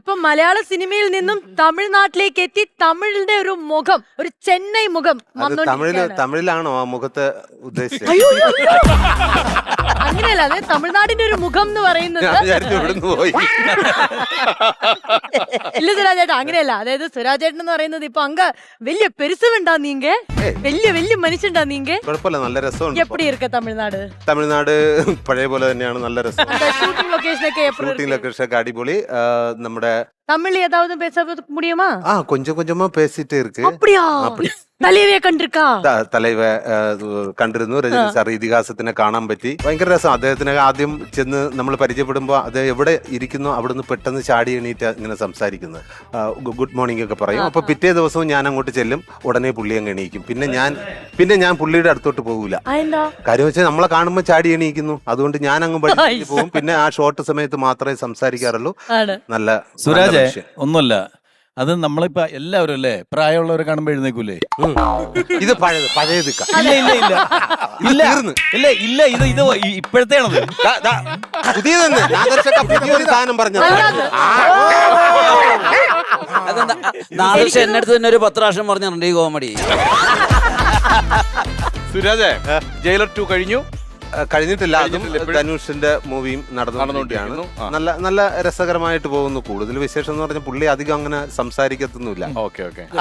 ഇപ്പൊ മലയാള സിനിമയിൽ നിന്നും തമിഴ്നാട്ടിലേക്ക് എത്തി തമിഴിന്റെ ഒരു മുഖം, ഒരു ചെന്നൈ മുഖം തമിഴിലാണോ ആ മുഖത്തെ ഉദ്ദേശിച്ചത്? അങ്ങനെയല്ല, അതെ തമിഴ്നാടിന്റെ ഒരു മുഖം എന്ന് പറയുന്നത്. ഇല്ല സുരാജേട്ടാ, അങ്ങനെയല്ല. അതായത് സുരാജേട്ടൻ എന്ന് പറയുന്നത് ഇപ്പൊ അങ്ക വലിയ പെരുസുണ്ടാ നീങ്ക, വലിയ മനുഷ്യണ്ടാ നീങ്ക. കുഴപ്പമില്ല, നല്ല രസമുണ്ട്. എപ്പടി ഇരിക്ക തമിഴ്നാട്? തമിഴ്നാട് പഴയ പോലെ തന്നെയാണ്, നല്ല രസം. ഷൂട്ടിംഗ് ലൊക്കേഷനൊക്കെ ഷൂട്ടിംഗ് ലൊക്കേഷൻ അടിപൊളി. നമ്മുടെ தமிழ் ஏதாவது பேச முடியுமா? கொஞ்சம் கொஞ்சமா பேசிட்டே இருக்கு. அப்படியா? തലൈവയെ കണ്ടിരിക്കാ? തലൈവ കണ്ടിരുന്നു. രജനി സാർ ഇതിഹാസത്തിനെ കാണാൻ പറ്റി. ഭയങ്കര രസം. അദ്ദേഹത്തിനെ ആദ്യം ചെന്ന് നമ്മൾ പരിചയപ്പെടുമ്പോൾ അത് എവിടെ ഇരിക്കുന്നു അവിടുന്ന് പെട്ടെന്ന് ചാടി എണീറ്റ് ഇങ്ങനെ സംസാരിക്കുന്നത്, ഗുഡ് മോർണിംഗ് ഒക്കെ പറയും. അപ്പൊ പിറ്റേ ദിവസവും ഞാൻ അങ്ങോട്ട് ചെല്ലും, ഉടനെ പുള്ളി അങ്ങ് എണീക്കും. പിന്നെ ഞാൻ പുള്ളിയുടെ അടുത്തോട്ട് പോകൂല. കാര്യം വെച്ചാൽ നമ്മളെ കാണുമ്പോൾ ചാടി എണീക്കുന്നു, അതുകൊണ്ട് ഞാൻ അങ്ങ് പഠിച്ചു പോകും. പിന്നെ ആ ഷോർട്ട് സമയത്ത് മാത്രമേ സംസാരിക്കാറുള്ളൂ. നല്ല സുരാജ് ഒന്നുമല്ല, അത് നമ്മളിപ്പോ എല്ലാവരും അല്ലേ പ്രായമുള്ളവരെ കാണുമ്പോ എഴുന്നേക്കൂലേ? ഇത് പഴയത് ഇത് ഇപ്പോഴത്തെ പുതിയൊരു സാധനം പറഞ്ഞത്. എന്നെ അടുത്ത് തന്നെ ഒരു 10 പ്രാവശ്യം പറഞ്ഞിട്ടുണ്ട് ഈ കോമഡി. സുരാജേ, ജയിലർ 2 കഴിഞ്ഞിട്ടില്ല. അതും ധനുഷിന്റെ മൂവിയും നടന്നുകൊണ്ടിരിക്കുകയാണ്. നല്ല രസകരമായിട്ട് പോകുന്നു. കൂടുതൽ വിശേഷം എന്ന് പറഞ്ഞാൽ പുള്ളി അധികം അങ്ങനെ സംസാരിക്കത്തൊന്നുമില്ല.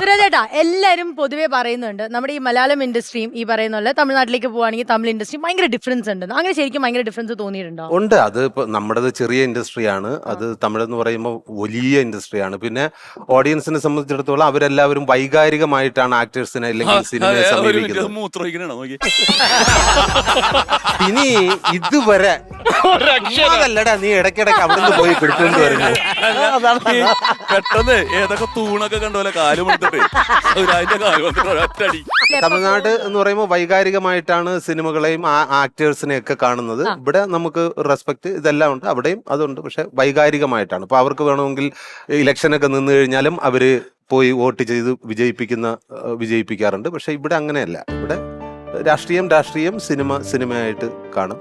സുരാജേട്ടാ, എല്ലാരും പൊതുവെ പറയുന്നുണ്ട് നമ്മുടെ ഈ മലയാളം ഇൻഡസ്ട്രിയും ഈ പറയുന്ന പോലെ തമിഴ്നാട്ടിലേക്ക് പോവാണെങ്കിൽ തമിഴ് ഇൻഡസ്ട്രി ഭയങ്കര ഡിഫറൻസ് ഉണ്ട്. അങ്ങനെ ശരിക്കും ഭയങ്കര ഡിഫറൻസ് തോന്നിയിട്ടുണ്ടോ? ഉണ്ട്. അത് ഇപ്പൊ നമ്മുടേത് ചെറിയ ഇൻഡസ്ട്രിയാണ്, അത് തമിഴ് എന്ന് പറയുമ്പോൾ വലിയ ഇൻഡസ്ട്രിയാണ്. പിന്നെ ഓഡിയൻസിനെ സംബന്ധിച്ചിടത്തോളം അവരെല്ലാവരും വൈകാരികമായിട്ടാണ് ആക്ടേഴ്സിനെ അല്ലെങ്കിൽ സിനിമയെ സമീപിക്കുന്നത്. ഇനി ഇതുവരെ അതല്ലടാ, നീ ഇടയ്ക്കിടയ്ക്ക് അവിടുന്ന് പോയി പിടിച്ചുകൊണ്ട് വരുന്നു. പെട്ടെന്ന് ഏതൊക്കെ തൂണൊക്കെ കണ്ടോലെ കാലും തമിഴ്നാട് എന്ന് പറയുമ്പോൾ വൈകാരികമായിട്ടാണ് സിനിമകളെയും ആക്ടേഴ്സിനെയും ഒക്കെ കാണുന്നത്. ഇവിടെ നമുക്ക് റെസ്പെക്ട് ഇതെല്ലാം ഉണ്ട്, അവിടെയും അതുണ്ട്. പക്ഷെ വൈകാരികമായിട്ടാണ്. ഇപ്പൊ അവർക്ക് വേണമെങ്കിൽ ഇലക്ഷനൊക്കെ നിന്ന് കഴിഞ്ഞാലും അവര് പോയി വോട്ട് ചെയ്ത് വിജയിപ്പിക്കാറുണ്ട്. പക്ഷെ ഇവിടെ അങ്ങനെയല്ല. ഇവിടെ രാഷ്ട്രീയം, സിനിമയായിട്ട് കാണും.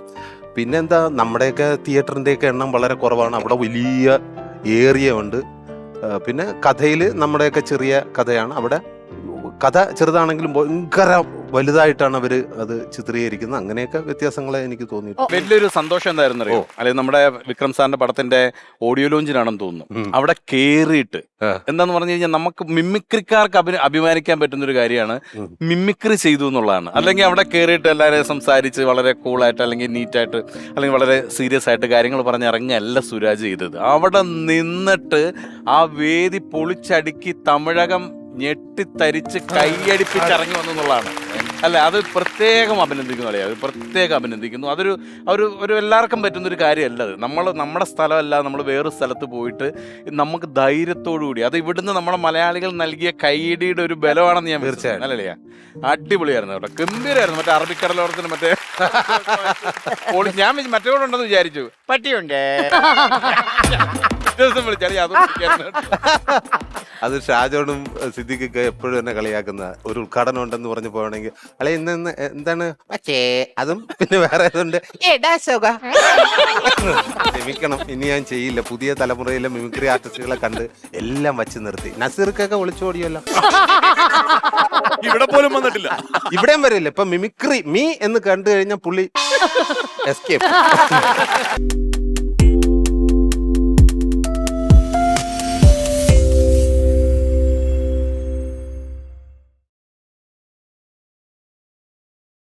പിന്നെന്താ, നമ്മുടെയൊക്കെ തിയേറ്ററിൻ്റെയൊക്കെ എണ്ണം വളരെ കുറവാണ്. അവിടെ വലിയ ഏരിയ ഉണ്ട്. പിന്നെ കഥയിൽ നമ്മുടെയൊക്കെ ചെറിയ കഥയാണ്. അവിടെ കഥ ചെറുതാണെങ്കിലും ഭയങ്കര വലുതായിട്ടാണ് അവര് അത് ചിത്രീകരിക്കുന്നത്. അങ്ങനെയൊക്കെ വ്യത്യാസങ്ങളെ എനിക്ക് തോന്നി. വലിയൊരു സന്തോഷം എന്തായിരുന്നു അറിയോ? അല്ലെങ്കിൽ നമ്മുടെ വിക്രം സാറിന്റെ പടത്തിന്റെ ഓഡിയോ ലോഞ്ചിനാണെന്ന് തോന്നുന്നു. അവിടെ കേറിയിട്ട് എന്താന്ന് പറഞ്ഞു കഴിഞ്ഞാൽ നമുക്ക് മിമിക്രിക്കാർക്ക് അഭിമാനിക്കാൻ പറ്റുന്ന ഒരു കാര്യമാണ് മിമിക്രി ചെയ്തു എന്നുള്ളതാണ്. അല്ലെങ്കിൽ അവിടെ കേറിയിട്ട് എല്ലാവരെയും സംസാരിച്ച് വളരെ കൂളായിട്ട് അല്ലെങ്കിൽ നീറ്റായിട്ട് അല്ലെങ്കിൽ വളരെ സീരിയസ് ആയിട്ട് കാര്യങ്ങൾ പറഞ്ഞിറങ്ങിയല്ല സുരാജ് ചെയ്തത്. അവിടെ നിന്നിട്ട് ആ വേദി പൊളിച്ചടുക്കി തമിഴകം ഞെട്ടിത്തരിച്ച് കൈയടിപ്പിച്ചിറങ്ങി വന്നുള്ളതാണ്. അല്ല, അത് പ്രത്യേകം അഭിനന്ദിക്കുന്നു. അത് പ്രത്യേകം അഭിനന്ദിക്കുന്നു. ഒരു എല്ലാവർക്കും പറ്റുന്നൊരു കാര്യമല്ല അത്. നമ്മുടെ സ്ഥലമല്ല, നമ്മൾ വേറൊരു സ്ഥലത്ത് പോയിട്ട് നമുക്ക് ധൈര്യത്തോടു കൂടി അത് ഇവിടുന്ന് നമ്മുടെ മലയാളികൾ നൽകിയ കൈയിടിയുടെ ഒരു ബലമാണെന്ന് ഞാൻ തീർച്ചയായും അല്ലേ. അടിപൊളിയായിരുന്നു കേട്ടോ, ഗംഭീരമായിരുന്നു. മറ്റേ അറബിക്കടലോരത്തിന് മറ്റേ ഞാൻ മറ്റേ കൂടെ ഉണ്ടെന്ന് വിചാരിച്ചു. പട്ടിയുണ്ടേ ദിവസം വിളിച്ചാൽ അത് ഷാജോണും സിദ്ദിഖൊക്കെ എപ്പോഴും എന്നെ കളിയാക്കുന്ന ഒരു ഉദ്ഘാടനം ഉണ്ടെന്ന് പറഞ്ഞു പോകണമെങ്കിൽ അല്ലെ ഇന്ന് എന്താണ് പക്ഷേ അതും പിന്നെ വേറെ ഏതുണ്ട് ക്ഷമിക്കണം, ഇനി ഞാൻ ചെയ്യില്ല. പുതിയ തലമുറയിലെ മിമിക്രി ആർട്ടിസ്റ്റുകളെ കണ്ട് എല്ലാം വച്ച് നിർത്തി. നസീർക്കൊക്കെ ഒളിച്ചോടിയല്ലോ, ഇവിടെ പോലും വന്നിട്ടില്ല, ഇവിടെയും വരില്ല. ഇപ്പൊ മിമിക്രി എന്ന് കണ്ടു കഴിഞ്ഞാൽ പുള്ളി എസ്കേപ്പ്.